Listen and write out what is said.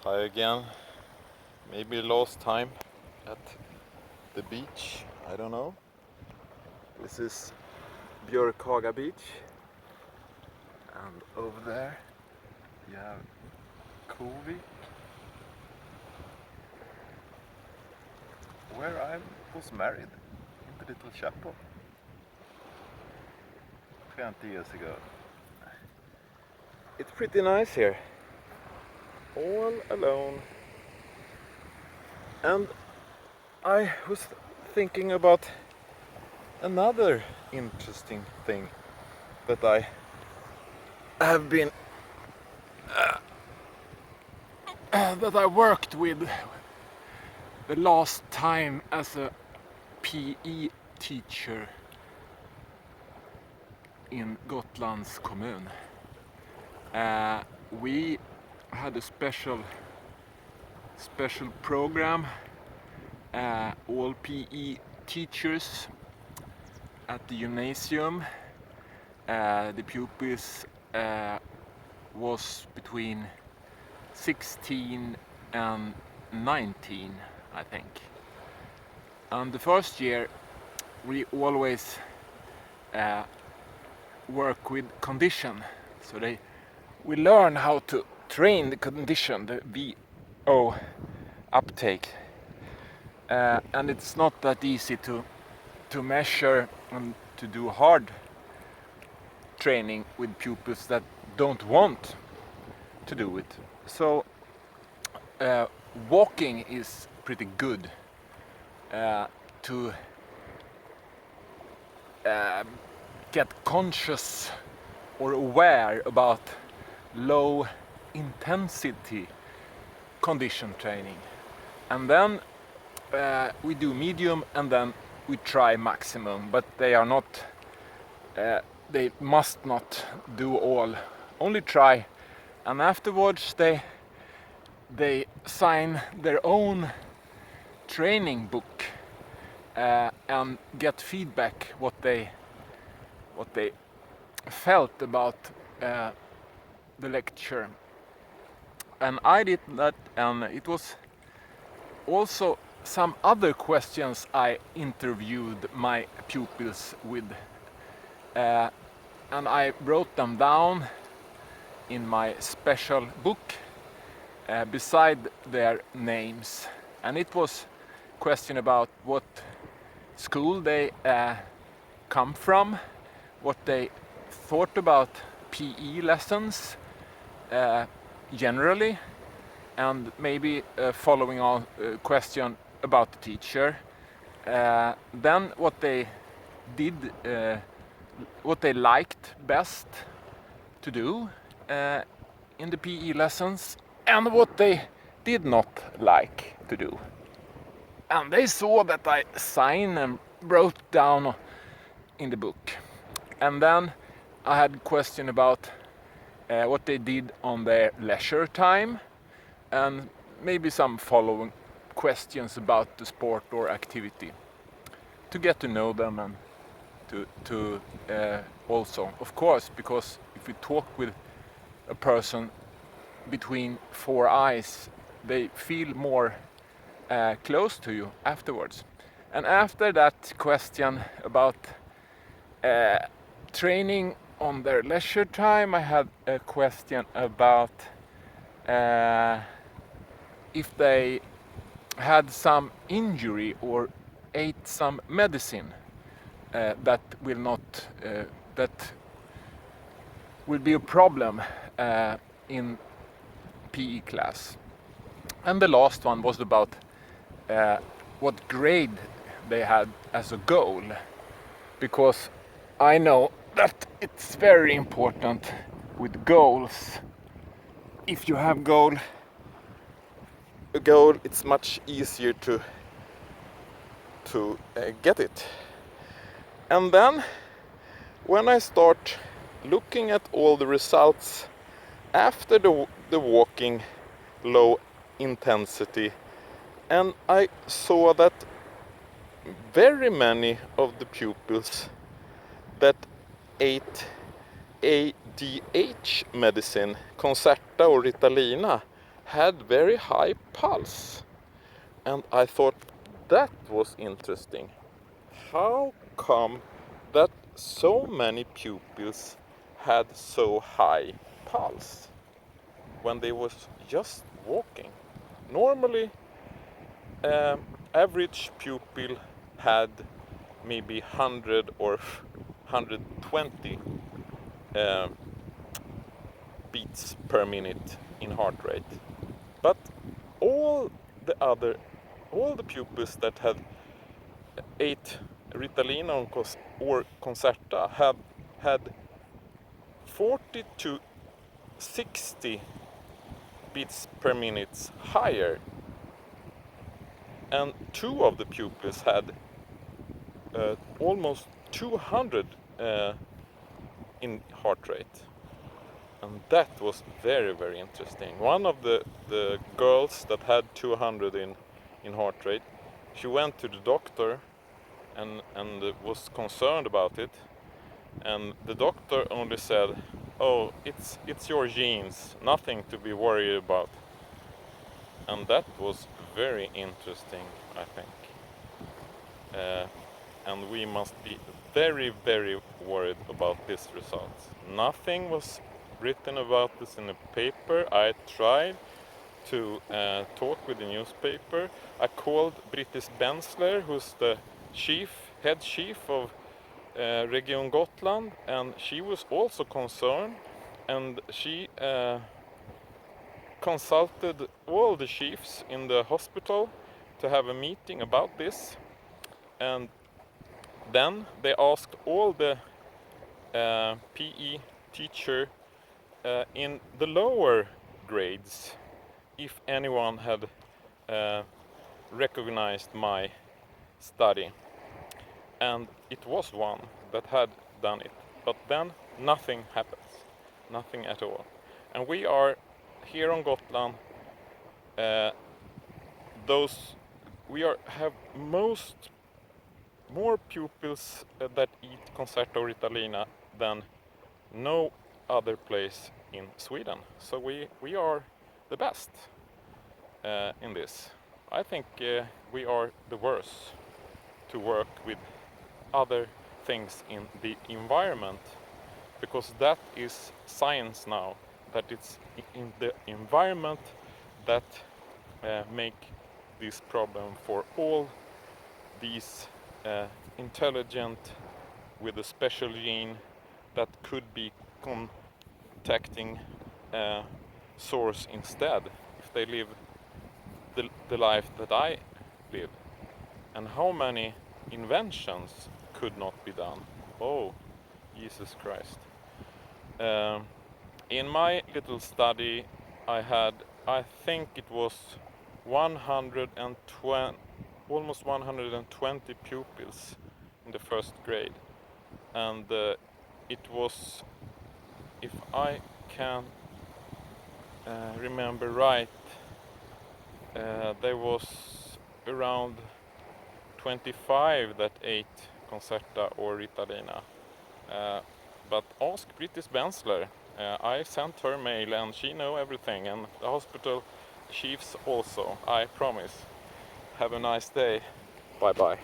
Hi again. Maybe last time at the beach. I don't know. This is Björkhaga beach. And over there you have Kovi, where I was married in the little chapel 20 years ago. It's pretty nice here. All alone. And I was thinking about another interesting thing that I have been that I worked with the last time as a PE teacher in Gotlands kommun. We had a special program. All PE teachers at the gymnasium. The pupils was between 16 and 19, I think. And the first year we always work with condition, so we learn how to train the condition, the VO uptake, and it's not that easy to measure and to do hard training with pupils that don't want to do it. So walking is pretty good to get conscious or aware about low intensity condition training. And then we do medium, and then we try maximum, but they are not they must not do all, only try. And afterwards they sign their own training book and get feedback what they felt about the lecture. And I did that, and it was also some other questions I interviewed my pupils with, and I wrote them down in my special book beside their names. And it was question about what school they come from, what they thought about PE lessons generally, and maybe following on question about the teacher. Then what they did, what they liked best to do in the PE lessons, and what they did not like to do. And they saw that I signed and wrote down in the book. And then I had a question about what they did on their leisure time, and maybe some following questions about the sport or activity, to get to know them, and to also, of course, because if you talk with a person between four eyes, they feel more close to you afterwards. And after that question about training on their leisure time, I had a question about if they had some injury or ate some medicine that will be a problem in PE class. And the last one was about what grade they had as a goal, because I know that it's very important with goals. If you have a goal, it's much easier to get it. And then when I start looking at all the results after the walking low intensity, and I saw that very many of the pupils that ate ADHD medicine, Concerta or Ritalina, had very high pulse. And I thought that was interesting. How come that so many pupils had so high pulse when they was just walking? Normally, average pupil had maybe 100 or 120 beats per minute in heart rate. But all the pupils that had ate Ritalin or Concerta had 40 to 60 beats per minute higher, and two of the pupils had almost 200 in heart rate. And that was very, very interesting. One of the girls that had 200 in heart rate, she went to the doctor and was concerned about it. And the doctor only said, "Oh, it's your genes, nothing to be worried about." And that was very interesting, I think. And we must be very, very worried about this result. Nothing was written about this in the paper. I tried to talk with the newspaper. I called British Bensler, who's the head chief of Region Gotland, and she was also concerned, and she consulted all the chiefs in the hospital to have a meeting about this. And then they asked all the PE teacher in the lower grades if anyone had recognized my study. And it was one that had done it. But then nothing happens. Nothing at all. And we are here on Gotland, have more pupils that eat Concerta or Ritalina than no other place in Sweden. So we are the best in this. I think we are the worst to work with other things in the environment, because that is science now, that it's in the environment that make this problem for all these intelligent with a special gene that could be contacting source instead if they live the life that I live. And how many inventions could not be done? Oh, Jesus Christ. In my little study I think it was almost 120 pupils in the first grade, and it was, if I can remember right, there was around 25 that ate Concerta or Ritalina. But ask British Bensler. I sent her mail and she knows everything, and the hospital chiefs also, I promise. Have a nice day. Bye bye.